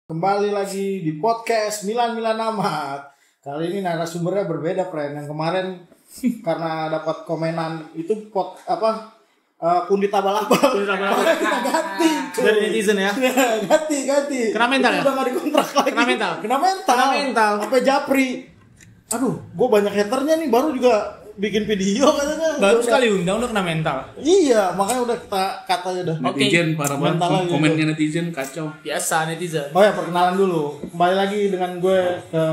Kembali lagi di podcast Milan Amat. Kali ini narasumbernya berbeda, friend. Yang kemarin karena dapat komenan itu pundit abal-abal. Kita ganti. Dari netizen ya. ganti. Kena mental ya? Udah gak dikontrak lagi. Kena mental. Sampai Japri. Aduh, gue banyak haternya nih. Baru juga bikin video katanya. Baru sekali undang udah kena mental. Iya, makanya udah kita katanya dah. Netizen parah banget, komennya netizen kacau. Biasa netizen. Oh ya, perkenalan dulu. Kembali lagi dengan gue ke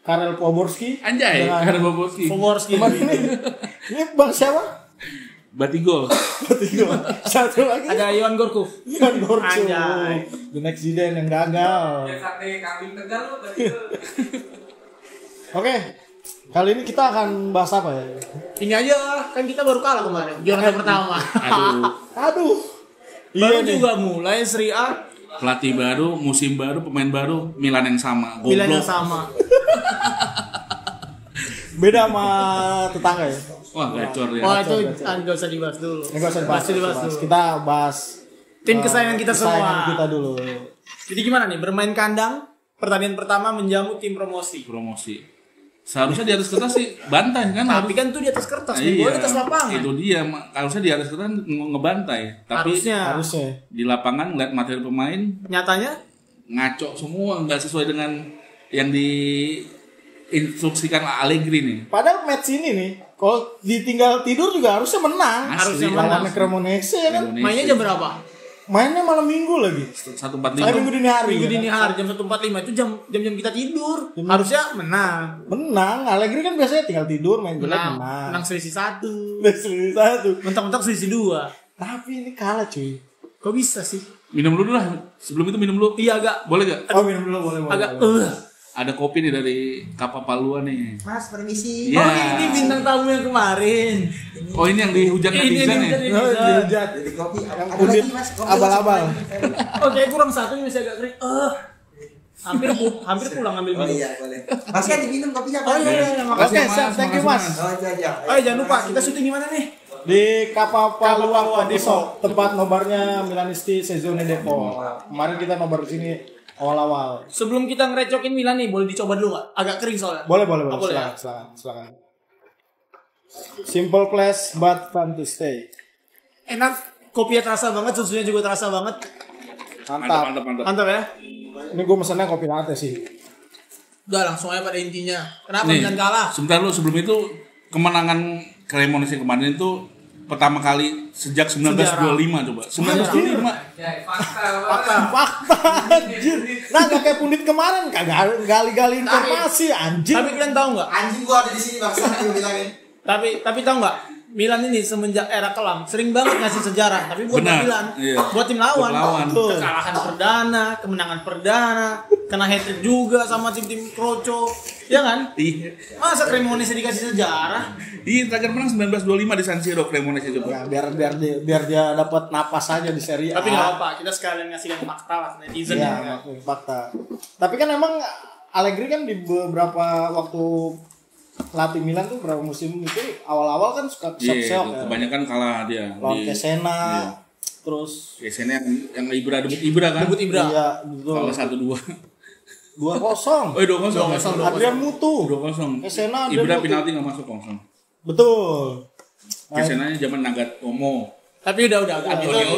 Karel Poborski. Anjay, Karel Poborski. Ini bang siapa? Batigol. Satu lagi. Ada Iwan Gorkuf. Anjay. The next Zidane yang gagal. Sate kambing Tegal lo tadi. Oke. Kali ini kita akan bahas apa ya? Ini aja kan kita baru kalah kemarin. Juara pertama. Aduh. Baru Iya juga mulai Serie A. Pelatih baru, musim baru, pemain baru, Milan yang sama. Goblok. Milan yang sama. Beda sama tetangga ya? Wah, gacor ya. Wah itu nggak usah dibahas dulu. Nggak usah dibahas dulu. dulu. Kita bahas Tim kesayangan kita kesayangan semua. kita dulu. Jadi gimana nih bermain kandang? Pertandingan pertama menjamu tim promosi. Seharusnya di atas kertas sih bantai kan. Tapi kan tuh di atas kertas, nih di atas lapangan. Itu dia, harusnya di atas kertas ngebantai. Tapi harusnya. Di lapangan ngeliat materi pemain, Nyatanya ngaco semua, nggak sesuai dengan yang diinstruksikan Allegri nih. Padahal match ini nih, kalau ditinggal tidur juga harusnya menang. Harusnya menang. Cremonese ya kan. mainnya jam berapa? Mainnya malam minggu lagi. 145. Minggu dini hari. Minggu dini hari jam 1.45 itu jam kita tidur. Harusnya menang. Menang. Allegri kan biasanya tinggal tidur, main jelek menang. Menang selisih 1. Selisih 1. Mentok-mentok selisih 2. Tapi ini kalah cuy. Kok bisa sih? Minum dulu lah. Sebelum itu minum dulu. Iya agak. Boleh gak? Oh minum dulu boleh. Agak. Ada kopi nih dari Kapal Paluan nih. Mas, permisi. Iya. Oh ini bintang tamu yang kemarin. Oh ini yang dihujat netizen nih. Dihujat. Jadi kopi. Ada Pundit lagi, Mas. Kopi abal-abal. Oke kurang satu ini masih agak kering. Hampir pulang ambil Oh minum. iya, boleh. Mas kan diminum kopinya. Oh iya, Oke, makasih. siap. Thank you, Mas. Oh itu aja. Oh jangan lupa kita syuting di mana nih? Di Kapal Paluan Depok, tempat nobarnya Milanisti Sezione Depok. Kemarin kita nobar di sini awal-awal. Sebelum kita ngerecokin Milan nih, boleh dicoba dulu nggak? Agak kering soalnya. Boleh. Oh, boleh ya? Silakan. Simple place but fun to stay. Enak, kopinya terasa banget, susunya juga terasa banget. Mantap. Mantap ya? Ini gue mesennya kopi latte sih. Udah langsung aja pada intinya. Kenapa Nih, Milan kalah? sebentar lu, sebelum itu kemenangan Cremonese yang kemarin itu pertama kali sejak 1925 coba. 1925. Fakta anjir. Nah gak kayak pundit kemarin kagak gali-gali informasi anjir. Tapi kalian tahu nggak? Anjing gua ada di sini bangsa lu bilangin. Tapi tahu nggak? Milan ini semenjak era kelam sering banget ngasih sejarah, tapi buat Benar, Milan, iya. buat tim lawan. Buat lawan. Kekalahan perdana, kemenangan perdana, kena hat-trick juga sama tim-tim kroco, ya kan? Iya. Masa Cremonese dikasih sejarah? Iya, terakhir menang 1925 di San Siro Cremonese coba. Ya, biar dia dapat napas aja di Serie A. Tapi nggak apa, kita sekalian ngasih fakta lah netizen Ya, ya. fakta. Tapi kan emang Allegri kan di beberapa waktu latih Milan tuh beberapa musim itu awal-awal kan suka Iya, shock ya. kebanyakan kalah dia. Lawan Cesena, Iya. terus Biasanya yang Ibra debut Ibra kan. Debut Ibra. iya betul. Kalah 1-2. 2-0. Oh, 2-0. Adrian Mutu. 2-0. Cesena Ibra Mutu. penalti enggak masuk kosong. Betul. Cesenanya zaman Nagatomo. Tapi udah.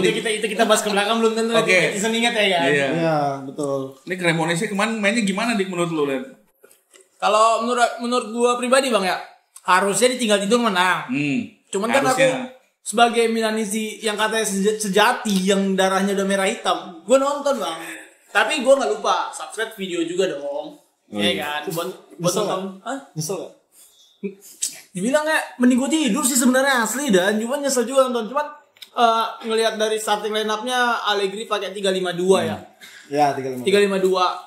Itu kita bahas ke belakang belum tentu Oke. netizen ingat ya. Iya. Iya, betul. Ini Cremonese kemarin mainnya gimana Dik menurut lu, Len? Kalau menurut gua pribadi Bang ya, harusnya ditinggal tidur menang. Cuman kan aku sebagai Milanisti yang katanya sejati yang darahnya udah merah hitam, gua nonton Bang. Tapi gua nggak lupa subscribe video juga dong. Iya kan? Buat nonton. Hah? Nyesel gak? Dibilang kayak mending gua tidur sih sebenarnya asli dan cuman nyesel juga nonton. Cuman ngelihat dari starting line up-nya Allegri pakai 352 ya. Ya, 352.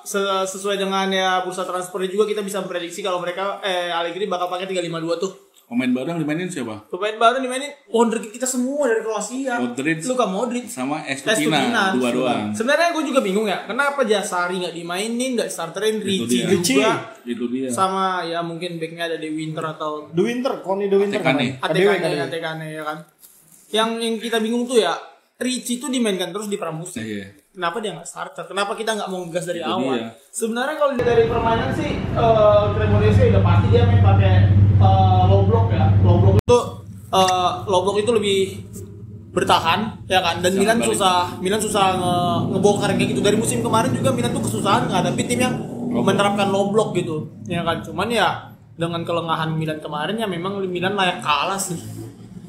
352 sesuai dengan ya bursa transfernya juga kita bisa memprediksi kalau mereka Allegri bakal pakai 352 tuh. Pemain baru yang dimainin siapa? Pemain baru dimainin wonderkid kita semua dari Kroasia. Luka Modric sama Estupinan, dua doang. Sebenarnya gue juga bingung ya, kenapa Jasari nggak dimainin, nggak starterin Ricci juga. Itu dia. Sama ya mungkin backnya ada De Winter atau De Winter, Conny De Winter. Atekane ya kan. Yang kita bingung tuh ya Ricci tuh dimainkan terus di Pramusim. Iya. kenapa dia nggak starter? Kenapa kita nggak mau gas dari Itu awal? dia. Sebenarnya kalau dari permainan sih Cremonese udah pasti dia main pakai low block ya. Low block itu lebih bertahan ya kan, dan Milan susah ngebongkar kayak gitu. Dari musim kemarin juga Milan tuh kesusahan ngadepin tim yang menerapkan low block gitu ya kan. Cuman ya dengan kelengahan Milan kemarin ya memang Milan layak kalah sih,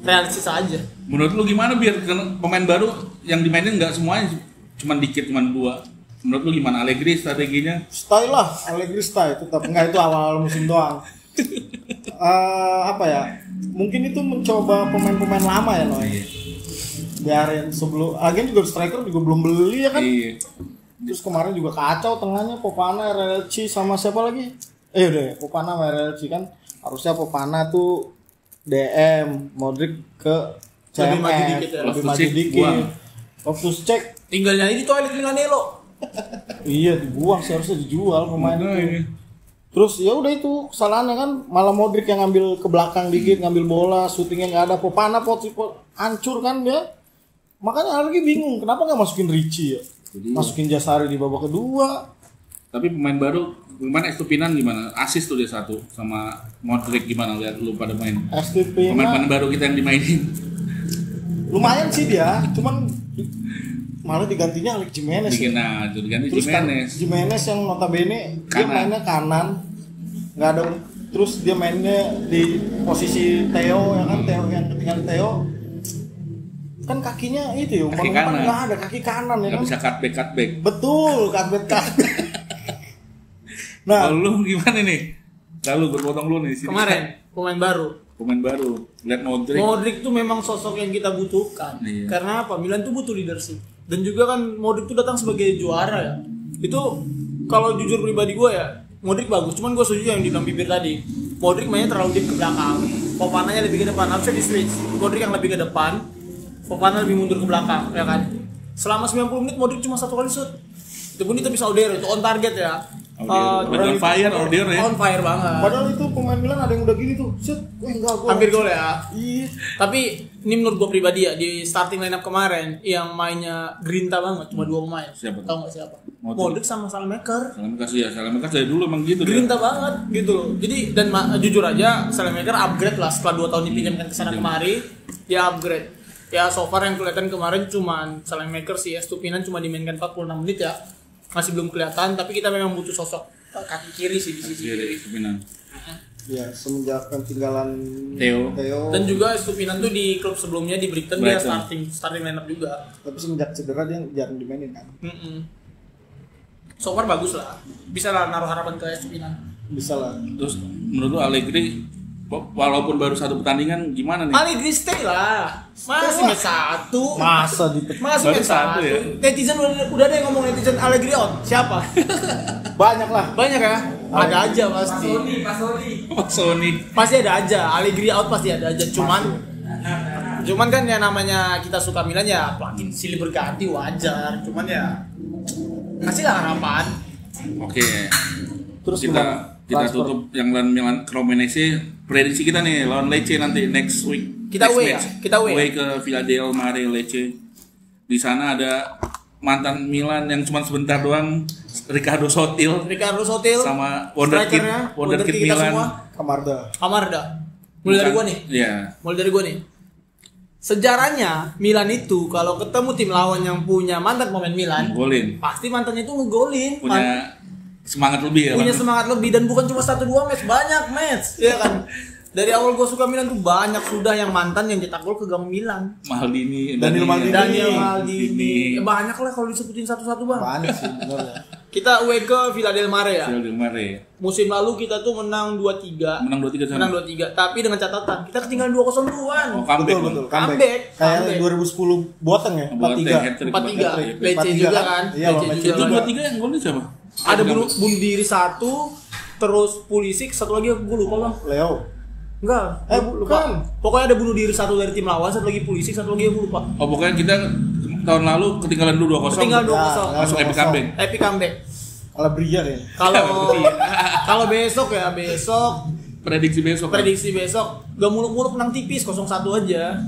realistis aja. Menurut lu gimana biar pemain baru yang dimainin nggak semuanya, cuman dikit, cuman 2. Menurut lu gimana Allegri strateginya? Style lah, Allegri style tetap enggak, itu awal musim doang. Apa ya? Mungkin itu mencoba pemain-pemain lama ya Noy. Biarin sebelum agen juga striker juga belum beli ya kan. Iya. Terus kemarin juga kacau tengahnya, Fofana, RLC sama siapa lagi? Udah Fofana sama RLC kan. Harusnya Fofana tuh DM, Modric ke Lebih CMF, maju dikit ya. lebih Loftus maju Cheek dikit. buang. Loftus Cheek Tinggal nyanyi di toilet Milanello. iya dibuang sih, harusnya dijual pemain Nah, itu. ini. Terus ya udah itu kesalahannya kan, malah Modric yang ngambil ke belakang dikit, ngambil bola, syutingnya nggak ada. Fofana hancur kan dia. Makanya lagi bingung kenapa nggak masukin Ricci ya, masukin Jasari di babak kedua. Tapi pemain baru gimana? Estupinan gimana? Asis tuh dia 1 sama Modric gimana, lihat lu pada main. Pemain-pemain baru kita yang dimainin. Lumayan sih dia, cuman malah digantinya Alex Jimenez. Nah, itu diganti Terus kan Jimenez. Jimenez yang notabene dia Kanan. mainnya kanan, nggak ada. Terus dia mainnya di posisi Theo ya kan, Theo yang ketinggalan Theo kan kakinya itu ya, Kaki umpan kanan. nggak ada kaki kanan ya Nggak kan. bisa cutback. Betul, cutback. Nah, Kalau lu gimana nih? Lalu berpotong lu nih sini. Kemarin pemain baru. Lihat Modric. Modric tuh memang sosok yang kita butuhkan. Iya. Karena apa? Milan tuh butuh leadership. Dan juga kan Modric tuh datang sebagai juara ya. Itu kalau jujur pribadi gue ya, Modric bagus. Cuman gue setuju yang dibilang Bibir tadi. Modric mainnya terlalu deep ke belakang. Fofananya lebih ke depan. Harusnya di switch. Modric yang lebih ke depan. Fofana lebih mundur ke belakang, ya kan? Selama 90 menit Modric cuma 1 kali shoot. Itu pun itu bisa Odero, itu on target ya. On fire Odero ya. On fire banget. padahal itu pemain Milan ada yang udah gini tuh. Set, enggak gua. Hampir gol ya. Iya. Tapi ini menurut gue pribadi ya, di starting lineup kemarin yang mainnya grinta banget, cuma 2 pemain. Siapa tuh? Tahu nggak siapa? Modric. Modric sama Salemaker. Salemaker dari dulu emang gitu. Grinta banget gitu loh. Jadi dan jujur aja Salemaker upgrade lah setelah 2 tahun dipinjamkan ke sana kemari, dia upgrade. Ya so far yang kelihatan kemarin cuman Salemaker sih, Estupinan cuma dimainkan 46 menit ya. Masih belum kelihatan, tapi kita memang butuh sosok kaki kiri sih di sisi kiri. Estupinan. Ya, semenjak pentinggalan Theo. Dan juga Estupinan tuh di klub sebelumnya di Brighton dia starting lineup juga. Tapi semenjak cedera dia jarang dimainin kan. So far bagus lah. Bisa lah naruh harapan ke Estupinan. Bisa lah. Terus menurut lu Allegri walaupun baru 1 pertandingan gimana nih? Allegri stay lah. Masih match 1. Masa di Masih Baru match 1 1 ya? Netizen udah ada yang ngomong netizen Allegri out. Siapa? banyak lah. Banyak ya? Ada aja pasti. Sony. Pasti ada aja. Allegri out pasti ada aja. Cuman kan ya namanya kita suka Milan ya pelatih silih berganti wajar. Cuman ya kasih lah harapan. Oke. Terus Kita tutup yang lawan Milan Cremonese. Prediksi kita nih lawan Lecce nanti next week. Kita Next away ya? match. Kita away Away ke Villadel Mare Lecce. Di sana ada mantan Milan yang cuma sebentar doang, Ricardo Sotil sama wonderkid kita Milan. semua. Camarda. Mulai dari gua nih. Iya. Mulai dari gua nih. Sejarahnya Milan itu kalau ketemu tim lawan yang punya mantan pemain Milan, Golin. pasti mantannya itu ngegolin. Punya semangat lebih ya. Punya Bang? semangat lebih dan bukan cuma 1-2 match, banyak match. Iya kan? Dari awal gue suka Milan tuh banyak sudah yang mantan yang cetak gol ke gawang Milan. Maldini, Daniel Maldini. Ya, banyak lah kalau disebutin satu-satu bang. Banyak sih bener ya. Kita away ke Villa del Mare ya. Villadel Mare. Musim lalu kita tuh menang 2-3. Menang 2-3 sana. Menang 2-3. Tapi dengan catatan kita ketinggalan 2-0 duluan. Oh, comeback. Betul. Comeback. Kayak 2010 Boateng ya, 4-3. 4-3. Lecce juga kan. Iya, Lecce Itu juga. 2-3 yang golnya siapa? Ada bunuh diri 1, terus Pulisic, satu lagi gue lupa bang. Leo. Enggak, Bukan. lupa. Pokoknya ada bunuh diri 1 dari tim lawan, satu lagi Pulisic, satu lagi gue lupa. Oh, pokoknya kita tahun lalu ketinggalan dulu 2-0. Ketinggalan 2-0. Ya, Masuk epic comeback. Epic comeback. Calabria deh. Kalau besok Prediksi besok. gak muluk-muluk menang tipis 0-1 aja.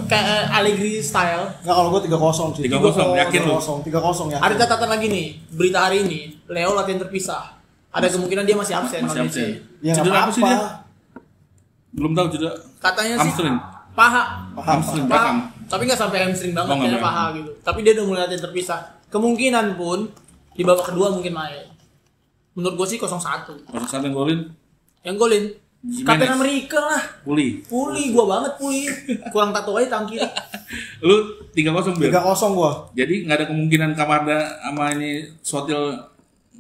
kayak Allegri style. Enggak, kalau gue 3-0 sih. 3-0, yakin lu? 3-0 ya. Ada catatan lagi nih, berita hari ini, Leo latihan terpisah. Ada kemungkinan dia masih absen. Masih absen. Ya nggak Cedera apa sih apa-apa. dia? Belum tahu cedera. Katanya Hamstring. sih paha. Hamstring Paha. belakang. Tapi nggak sampai hamstring banget, Oh, nggak kayaknya paha gitu. Tapi dia udah mulai latihan terpisah. Kemungkinan pun di babak kedua mungkin main. Menurut gue sih 0-1. Orang sana yang golin Yang golin Jimenez. Kapten Amerika lah. Puli. Puli gua banget Puli. Kurang tato aja tangan kiri. Lu 3-0 biar. 3-0 gua. Jadi nggak ada kemungkinan Kamarda sama ini Sotil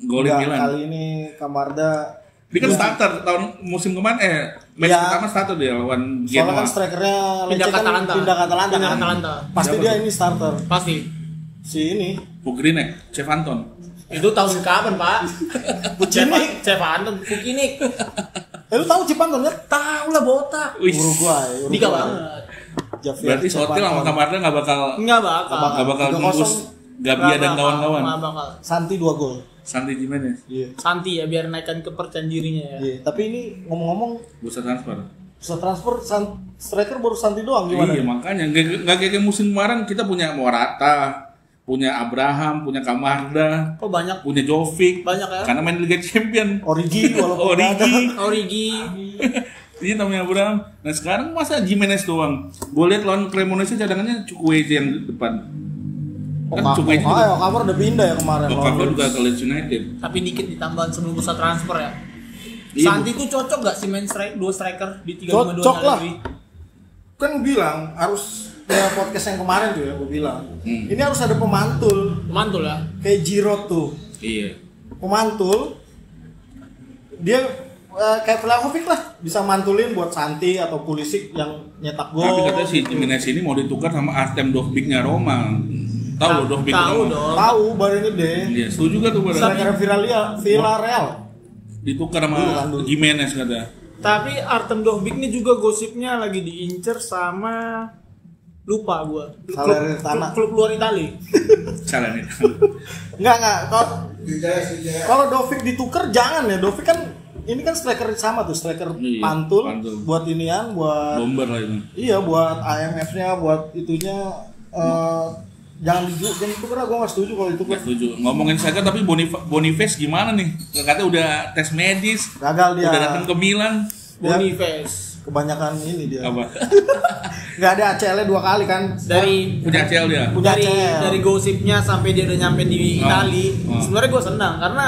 golin Enggak, Milan. kali ini Kamarda Dia kan starter tahun musim kemarin match Ya. pertama starter dia lawan soalnya Genoa. kan strikernya Pindah ke Atalanta. pindah ke Atalanta Pindah kan. ke Atalanta. Pasti Siapa dia tuh? ini starter. Pasti. Si ini. Pugrinek, Cevanton. Itu tahun kapan, Pak? Pucinik. Cevanton, Pukinik. Lu tahu Cipanton kan? Tahu lah botak. Wih. Uruguay. Dika banget. Javier Berarti Sotil sama Cipanton. Kamarda nggak bakal Enggak bakal. nggak bakal 3-0. nembus Gabia dan kawan-kawan. Enggak bakal. Santi 2 gol. Santi Jimenez. Iya. Santi ya biar naikkan kepercayaan dirinya ya. Iya, tapi ini ngomong-ngomong Bursa transfer. bisa transfer striker baru Santi doang gimana? Iya makanya nggak kayak musim kemarin kita punya Morata, punya Abraham, punya Kamarda, Oh banyak punya Jovic. banyak ya. Karena main Liga Champion. Origi walaupun nggak ada. Origi. Origi. Iya namanya Abraham. Nah sekarang masa Jimenez doang. Gue lihat lawan Cremonese cadangannya Chukwueze yang depan. Kan Chukwueze juga. Kamar udah pindah ya kemarin. Okafor juga ke Leeds United. Tapi dikit ditambahin sebelum bursa transfer ya. Iya, Santi tuh cocok gak sih main dua striker di 352 Cocok lah. Allegri? Kan bilang harus ya podcast yang kemarin tuh ya gue bilang. Hmm. Ini harus ada pemantul Mantul ya. kayak Giroud tuh. Iya. Pemantul dia kayak Vlahovic lah bisa mantulin buat Santi atau Pulisic yang nyetak gol. Tapi katanya si Jimenez ini mau ditukar sama Artem Dovbiknya Roma. Tahu loh Dovbik Tahu Roma? dong. Tahu badan gede. Iya, setuju gak tuh pada Striker Villarreal. ditukar sama Dulu kan, dulu. Jimenez katanya. Tapi Artem Dovbik ini juga gosipnya lagi diincer sama lupa gua. Salernitana. Klub luar Itali. Salah nih. Enggak. Kalau Dovik ditukar jangan ya. Dovik kan ini kan striker sama tuh, striker Iya, pantul pantul. buat inian, buat Bomber lah itu. iya buat IMF-nya, buat itunya jangan ditukar, gue nggak setuju kalau itu Gak setuju. Ngomongin Saka tapi Boniface gimana nih? Katanya udah tes medis, gagal dia. udah datang ke Milan. Boniface. Kebanyakan ini dia. Apa? Nggak ada ACL 2 kali kan. Dari Punya CL dia. Punya dari ACL. dari gosipnya sampai dia udah nyampe di Itali. Oh. Sebenarnya gue senang karena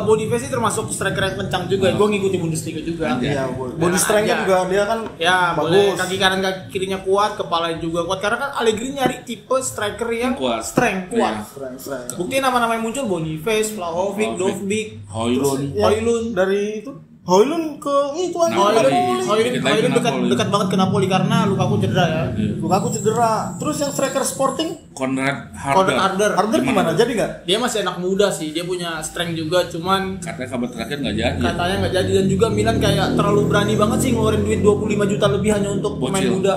Boniface itu termasuk striker yang kencang juga. Gue ngikutin Bundesliga juga. Anjay. Iya, body strength-nya aja. juga dia kan Ya, boleh bagus. kaki kanan kaki kirinya kuat, kepalanya juga kuat karena kan Allegri nyari tipe striker yang Kuat. strength kuat. Strength. Bukti nama-nama yang muncul Boniface, Vlahovic, Dovbik, Højlund. Yang Højlund. dari itu Højlund ke itu aja. Napoli. Højlund Dikit lagi ke Napoli. dekat banget ke Napoli karena Lukaku cedera ya. Lukaku cedera. Terus yang striker Sporting Konrad Conor Harder. Harder gimana? Jadi nggak? Dia masih anak muda sih, dia punya strength juga, cuman Katanya kabar terakhir nggak jadi. katanya nggak jadi dan juga Milan kayak terlalu berani banget sih ngeluarin duit 25 juta lebih hanya untuk pemain Bocil. muda.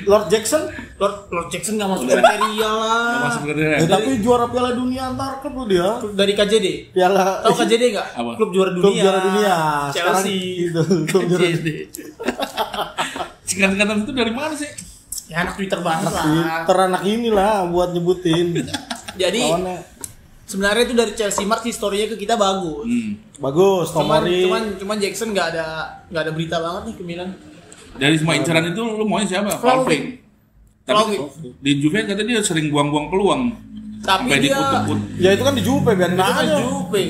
Lord Jackson Lord Jackson nggak masuk kriteria Nggak lah. masuk kriteria. tapi juara Piala Dunia antar klub loh dia. Dari KJD. Piala Tahu KJD nggak? Apa? Klub juara klub dunia. juara dunia. Sekarang Chelsea. gitu. Klub juara JD. Singkatan itu dari mana sih? Ya anak Twitter banget lah. Twitter anak inilah buat nyebutin. Jadi Lawannya sebenarnya itu dari Chelsea Mark historinya ke kita bagus. bagus, Cuman, Tomori. cuman Jackson nggak ada berita banget nih ke Milan. Dari semua inceran itu lu maunya siapa? Vlahovic. Tapi Vlahovic. di Juve katanya dia sering buang-buang peluang. Tapi Sampai dia diput-put. Ya itu kan di Juve biarin itu kan aja. Juve.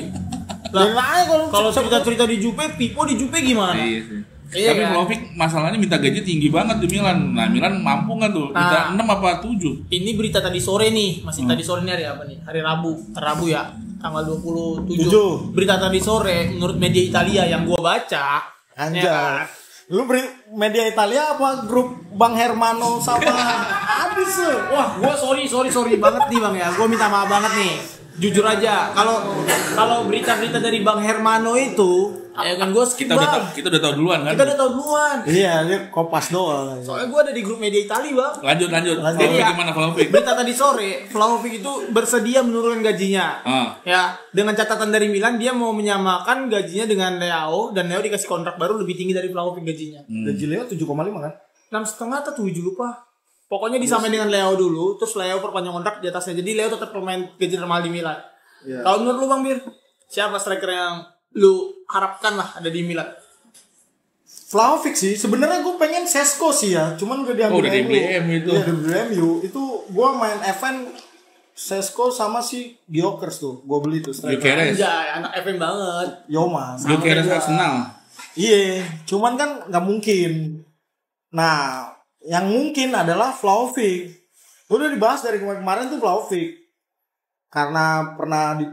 Biarin Lah, aja kalau cerita-cerita di Juve, Pipo di Juve gimana? Iya sih. Iya Tapi kan? Vlahovic masalahnya minta gaji tinggi banget di Milan. Nah, Milan mampu nggak tuh? Minta 6 apa 7? Ini berita tadi sore nih, masih tadi sore nih hari apa nih? Hari Rabu ya, tanggal 27. Tujuh. Berita tadi sore menurut media Italia yang gua baca, Anjay. ya kan? Lu beri media Italia apa grup Bang Hermano sama habis lu. Wah, gua sorry banget nih Bang ya. Gua minta maaf banget nih. Jujur aja, kalau berita-berita dari Bang Hermano itu, ya kan gua skip Kita udah Bang. kita udah tahu duluan kan? Kita udah tahu duluan. Iya, dia kopas doang. Soalnya gua ada di grup media Italia, Bang. Lanjut. Lanjut. Vlahovic Ya, gimana Vlahovic? berita tadi sore, Vlahovic itu bersedia menurunkan gajinya. Ya, dengan catatan dari Milan dia mau menyamakan gajinya dengan Leao dan Leao dikasih kontrak baru lebih tinggi dari Vlahovic gajinya. Gaji Leo 7,5 kan? 6,5 atau 7 lupa. Pokoknya disamain dengan Leo dulu, terus Leo perpanjang kontrak di atasnya. Jadi Leo tetap pemain gaji normal di Milan. Yeah. Kalau menurut lu Bang Bir, siapa striker yang lu harapkan lah ada di Milan? Vlahovic sih, sebenarnya gue pengen Sesko sih ya, cuman udah diambil MU itu. Iya, dari MU. Itu gue main event Sesko sama si Gyökeres tuh, gue beli tuh striker. Gyökeres. Anjay, anak FM banget. Yoma. Gyökeres Arsenal. Iya, cuman kan nggak mungkin. Nah, yang mungkin adalah Vlahovic. Udah dibahas dari kemarin tuh Vlahovic. Karena pernah di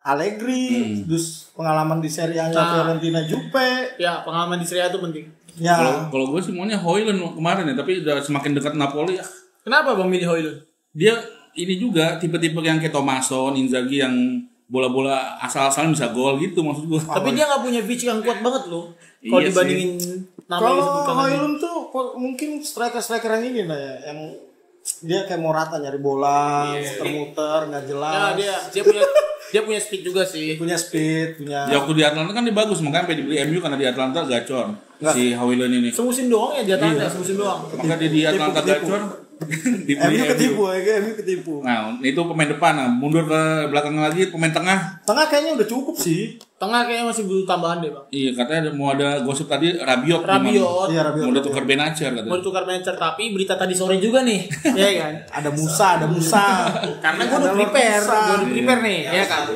Allegri, terus pengalaman di Serie A Fiorentina Juve. Ya, pengalaman di Serie A itu penting. Ya. Kalau gue sih maunya Højlund kemarin ya, tapi udah semakin dekat Napoli ya. Kenapa Bang milih Højlund? Dia ini juga tipe-tipe yang kayak Thomasson, Inzaghi yang bola-bola asal-asalan bisa gol gitu maksud gue. Tapi dia nggak punya pitch yang kuat banget loh. Kalau Iya dibandingin nama yang disebutkan Kalau Højlund tuh mungkin striker yang ini lah ya, yang dia kayak Morata nyari bola, muter-muter nggak jelas. Ya, dia punya speed juga sih. Punya speed, punya. Ya waktu di Atlanta kan dia bagus, makanya sampai dibeli MU karena di Atlanta gacor. Si Højlund ini. Semusim doang ya di Atlanta, semusim doang. Maka dia di Atlanta gacor. MU ketipu. Nah, itu pemain depan. Nah, mundur ke belakang lagi pemain tengah. Tengah kayaknya udah cukup sih. Tengah kayaknya masih butuh tambahan deh, Bang. Iya, katanya mau ada gosip tadi Rabiot. Iya, Rabiot. Mau ditukar Benacer katanya. Mau ditukar Benacer, tapi berita tadi sore juga nih. Iya kan? Ada Musa. Karena gue udah prepare nih, ya kan.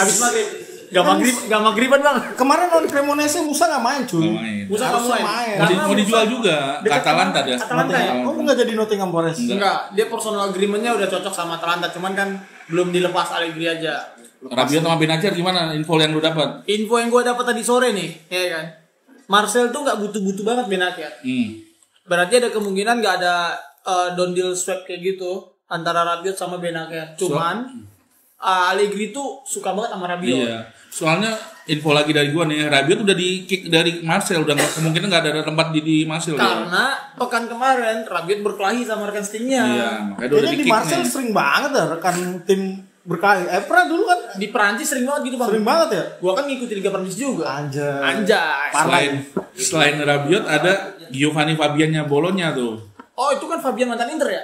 Habis maghrib. Gak maghriban Bang. Kemarin non Cremonese Musa nggak main cuy. Musa nggak main. Mau dijual juga ke Atalanta dia. Atalanta ya? Oh nggak jadi Nottingham Forest? Enggak, dia personal agreement-nya udah cocok sama Atalanta, cuman kan belum dilepas Allegri aja. Rabiot sama Benacer gimana info yang lu dapat? Info yang gue dapat tadi sore nih, ya kan. Marcel tuh nggak butuh-butuh banget Benacer. Berarti ada kemungkinan nggak ada down deal swap kayak gitu antara Rabiot sama Benacer. Cuman Allegri tuh suka banget sama Rabiot. Iya. Soalnya info lagi dari gua nih, Rabiot udah di kick dari Marcel, udah kemungkinan nggak ada tempat di Marcel. Karena pekan kemarin Rabiot berkelahi sama rekan timnya. Iya, makanya udah di Marcel nih. Sering banget ya rekan tim berkelahi. Pernah dulu kan di Perancis sering banget gitu Bang. Sering banget ya. Gua kan ngikutin Liga Perancis juga. Anjay. Selain Rabiot ada Giovanni Fabiannya Bologna tuh. Oh, itu kan Fabian mantan Inter ya?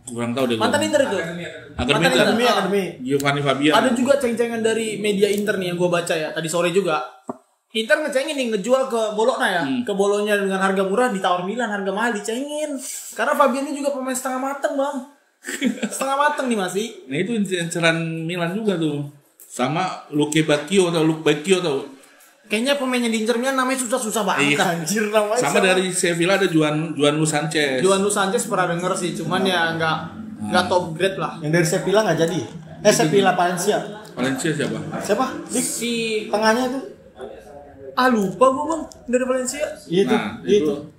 Kurang tahu deh. Mantan Inter itu. Akademi. Giovanni Fabian. Ada juga ceng-cengan dari media Inter nih yang gue baca ya tadi sore juga. Inter ngecengin nih ngejual ke Bologna ya, ke Bologna dengan harga murah, ditawar Milan harga mahal dicengin. Karena Fabian ini juga pemain setengah mateng Bang. Setengah mateng nih masih. Nah itu inceran Milan juga tuh. Sama Luke Bacchio tau. Kayaknya pemainnya di Inter Milan namanya susah-susah banget. Iya. Anjir namanya. Sama dari Sevilla ada Juan Luis Sanchez. Juan Luis Sanchez pernah denger sih, cuman ya nggak top grade lah. Yang dari Sevilla nggak jadi. Sevilla Valencia. Valencia siapa? Siapa? Si tengahnya tuh. Lupa gue Bang dari Valencia. Itu.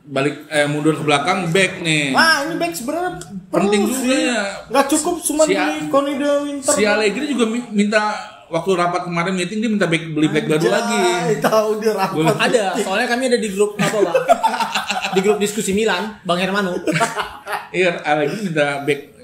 Balik mundur ke belakang back nih. Wah, ini back sebenarnya penting juga ya. Nggak cukup cuma di Cornide Winter. Si Allegri juga minta waktu rapat kemarin meeting dia minta beli back baru lagi. Tahu dia rapat. Ada, soalnya kami ada di grup apa Bang? Di grup diskusi Milan, Bang Hermano. Iya, Allegri minta back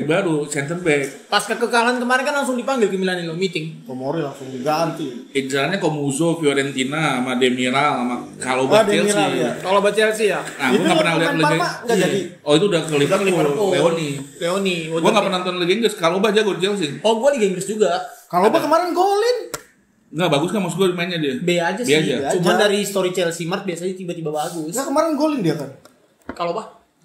baru, center back. Pas kekalahan kemarin kan langsung dipanggil ke Milan lo meeting. Tomori langsung diganti. Incerannya Comuso, Fiorentina, sama Demiral, sama Kalobah Chelsea. Ya. Kalobah Chelsea ya. Nah, gue nggak pernah lihat jadi. Oh itu udah ke Liverpool. Leoni. Gue nggak pernah nonton Liga Inggris. Kalobah jago di Chelsea. Oh gue Liga Inggris juga. Kalobah kemarin golin. Nggak bagus kan maksud gue mainnya dia. B aja sih. Cuman dari story Chelsea Mart biasanya tiba-tiba bagus. Nggak kemarin golin dia kan.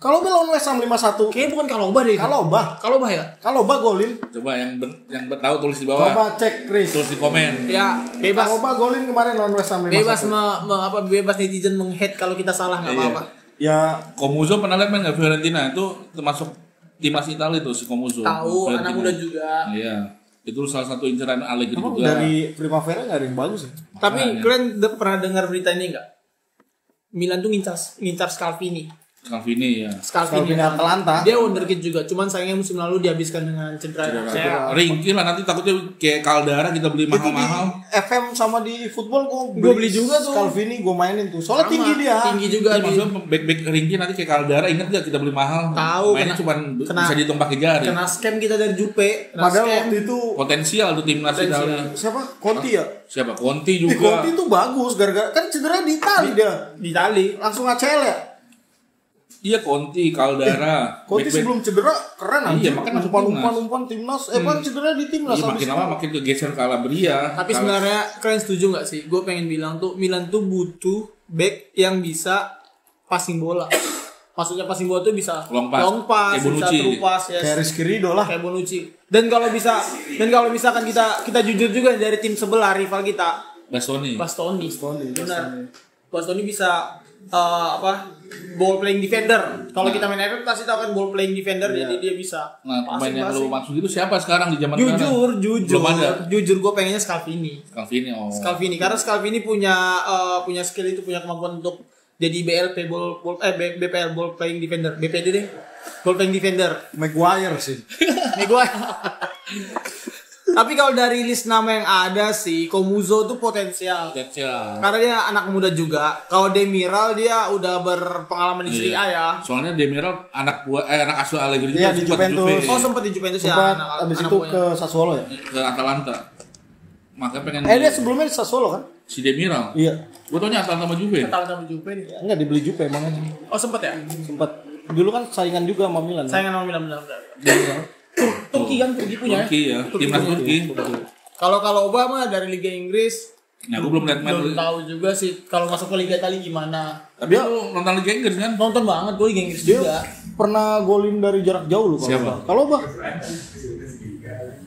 Kalobah lawan West Ham 5-1. Kayaknya bukan Kalobah deh. Kalobah ya? Kalobah golin. Coba yang tahu tulis di bawah. Coba cek Chris. Tulis di komen. Ya, bebas. Kalobah golin kemarin lawan West Ham 5-1. Bebas netizen meng-hate kalau kita salah enggak apa-apa. Ya, Comuso pernah lihat main enggak Fiorentina? Itu termasuk timnas Italia tuh si Comuso. Tahu, anak muda juga. Iya. Itu salah satu inceran Allegri juga. Dari Primavera enggak ada yang bagus ya. Tapi kalian pernah dengar berita ini enggak? Milan tuh ngincar Scalvini. Scalvini ya. Scalvini Atalanta. Dia wonderkid juga, cuman sayangnya musim lalu dihabiskan dengan cedera. Ringkih lah nanti takutnya kayak Caldara kita beli mahal-mahal. FM sama di football gue beli juga tuh. Scalvini gue mainin tuh. Soalnya tinggi dia. Tinggi juga dia. Maksudnya back Ringkih nanti kayak Caldara, ingat gak kita beli mahal? Tahu. Mainnya cuma bisa dihitung pakai jari. Kena scam kita dari Jupe. Padahal waktu itu potensial tuh timnas Italia. Siapa? Conti ya? Siapa? Conti juga. Conti tuh bagus gara-gara kan cedera di Itali dia. Di Itali. Langsung ACL ya? Iya, Conti, Caldara. Conti sebelum cedera keren aja. Iya, makanya umpan timnas. Kan cedera di timnas. Iya, makin lama makin kegeser Calabria. Tapi sebenarnya kalian setuju nggak sih? Gue pengen bilang tuh Milan tuh butuh back yang bisa passing bola. Maksudnya passing bola tuh bisa long pass, bisa true pass ya. Kayak Rizky Ridho lah. Kayak Bonucci. Dan kalau misalkan kita jujur juga dari tim sebelah rival kita. Bastoni. Benar. Bastoni bisa ball playing defender. Kalau kita main FF pasti tahu kan ball playing defender, jadi dia bisa. Nah, pemain yang lu maksud itu siapa sekarang di zaman sekarang? Jujur gue pengennya Scalvini. Scalvini karena Scalvini punya skill itu, punya kemampuan untuk jadi BPL ball playing defender, BPD deh. Ball playing defender. Maguire sih. Tapi kalau dari list nama yang ada sih, Comuzo tuh potensial. Karena dia anak muda juga. Kalau Demiral dia udah berpengalaman di Serie A ya. Soalnya Demiral anak asuh Allegri juga di Juventus. Sempat di Juventus ya. Abis itu ke Sassuolo ya? Ke Atalanta. Makanya pengen dia sebelumnya di Sassuolo kan? Si Demiral. Iya. Gue taunya Atalanta sama Juve. Nih. Enggak, dibeli Juve emang aja. Sempat ya? Sempat. Dulu kan saingan juga sama Milan. Benar. Turki kan, Turki punya. Turki ya, timnas Turki. Kalau Obama dari Liga Inggris. Nah, aku belum lihat main. Belum tahu juga sih kalau masuk ke Liga Italia gimana. Tapi lu nonton Liga Inggris kan? Nonton banget gue Liga Inggris juga. Pernah golin dari jarak jauh loh. Siapa?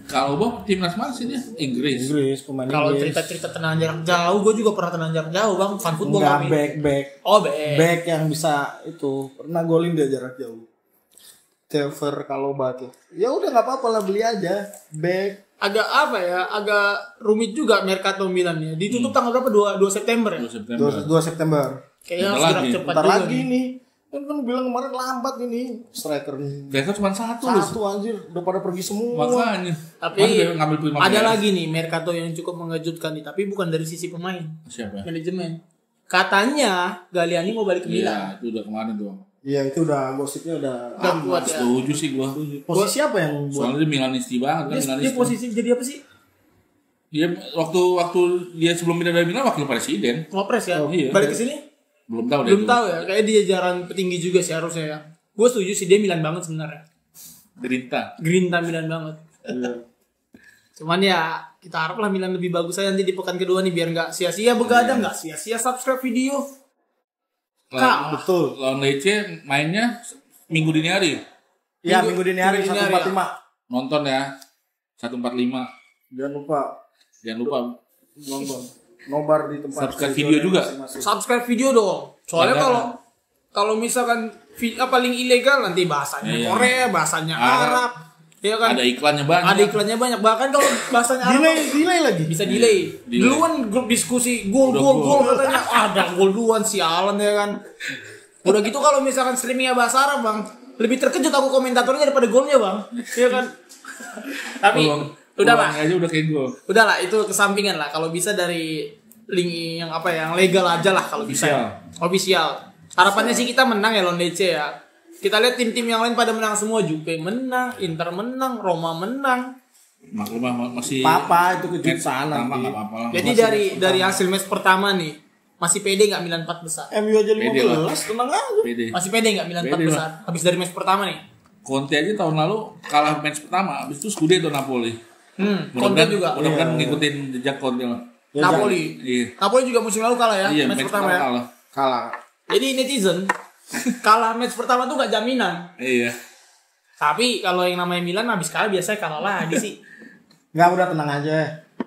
Kalau timnas mana sih dia? Inggris pemain Inggris. Kalau cerita tendangan jarak jauh, gue juga pernah tendangan jarak jauh, Bang. Fan football. Enggak, back. Back yang bisa itu. Pernah golin dia jarak jauh. Tever kalau tuh. Ya udah enggak apa-apa lah, beli aja. Back. Agak rumit juga Mercato Milan ya. Ditutup tanggal berapa? 2 September ya? 2 September. Kayaknya harus cepat juga lagi nih. Kan bilang kemarin lambat ini striker cuma satu anjir, udah pada pergi semua. Makanya. Tapi ada lagi nih Mercato yang cukup mengejutkan nih, tapi bukan dari sisi pemain. Siapa? Manajemen. Katanya Galliani mau balik ke Milan. Iya, itu udah kemarin tuh. Iya, itu udah gosipnya udah kuat ya. Setuju sih gua. Posisi apa yang buat? Soalnya dia Milanisti banget kan. Dia posisi jadi apa sih? Dia waktu dia sebelum pindah dari Milan wakil presiden. Wapres ya? Iya. Balik ke sini? Belum tahu ya. Kayak dia jajaran petinggi juga sih harusnya ya. Gue setuju sih, dia Milan banget sebenarnya. Grinta Milan banget. Cuman ya kita haraplah Milan lebih bagus aja nanti di pekan kedua nih, biar nggak sia-sia begadang, nggak sia-sia subscribe video. Betul. Lawan Lecce mainnya Minggu dini hari. Iya, Minggu dini hari 145. Nonton ya. 145. Jangan lupa nonton. Nobar di tempat. Subscribe video juga. Subscribe video dong. Soalnya kalau misalkan link ilegal nanti bahasanya Korea, bahasanya Arab. Ya kan? Ada iklannya banyak. Bahkan kalau bahasanya Arab delay lagi. Bisa delay. Duluan grup diskusi gol katanya. Ada gol duluan sialan ya kan. Udah gitu kalau misalkan streamingnya bahasa Arab, Bang, lebih terkejut aku komentatornya daripada golnya, Bang. Iya kan? Tapi udahlah kayak gol. Udahlah, itu kesampingan lah. Kalau bisa dari link yang yang legal aja lah kalau bisa. Official. Harapannya sih kita menang ya lawan Lecce ya. Kita lihat tim-tim yang lain pada menang semua. Juve menang, Inter menang, Roma menang. Maklum masih itu kejutan nanti. Jadi dari hasil match pertama nih, masih pede nggak Milan 4 besar? MU aja 15, tenang aja. Masih pede nggak Milan 4 besar? Habis dari match pertama nih. Conte aja tahun lalu kalah match pertama, habis itu Scudetto Napoli. Conte juga. Mudah-mudahan ngikutin jejak Conte lah. Napoli. Iya. Napoli juga musim lalu kalah ya, iya, match pertama ya. Kalah. Jadi netizen kalah match pertama tuh nggak jaminan. Iya. Tapi kalau yang namanya Milan habis kalah biasanya kalah lagi sih. Enggak, udah tenang aja.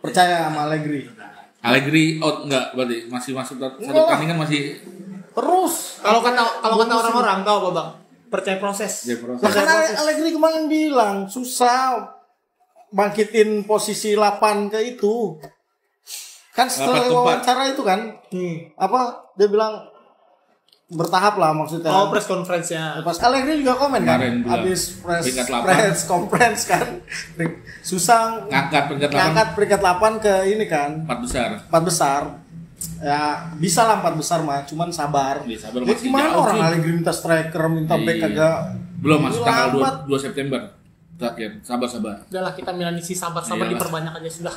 Percaya sama Allegri out enggak berarti masih masuk satu pertandingan masih terus. Kalau kata orang-orang tahu apa, Bang? Percaya proses. Karena Allegri kemarin bilang susah bangkitin posisi 8 ke itu. Kan setelah wawancara itu kan, dia bilang bertahap lah maksudnya. Press conference-nya. Pas Allegri juga komen kan, habis press conference kan, susah ngangkat peringkat 8 ke ini kan. 4 besar. Ya bisa lah 4 besar mah, cuman sabar. Ya, gimana orang Allegri minta striker, minta back kagak. Belum masuk tanggal 2 September. Terakhir, sabar. Udahlah, kita Milanisti sabar diperbanyak aja sudah.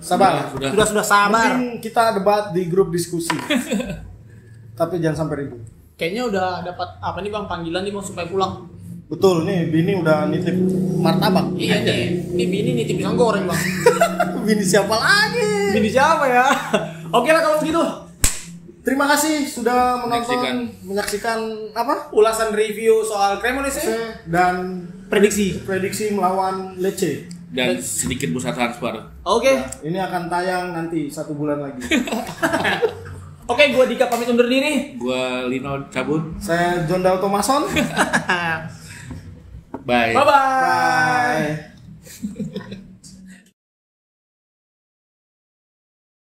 Sabar. Sudah sabar. Mungkin kita debat di grup diskusi. Tapi jangan sampai ribut. kayaknya udah dapat apa nih Bang, panggilan nih Bang supaya pulang. Betul nih, Bini udah nitip martabak. Iya nih, ini Bini nitip pisang goreng Bang. Bini siapa lagi? Bini siapa ya? Oke lah kalau begitu. Terima kasih sudah menyaksikan apa? Ulasan review soal Cremonese dan prediksi melawan Lecce dan sedikit bursa transfer. Oke. Ini akan tayang nanti 1 bulan lagi. Oke, gue Dika pamit undur diri. Gue Lino cabut. Saya John Dalton Mason. Bye. Bye. Bye.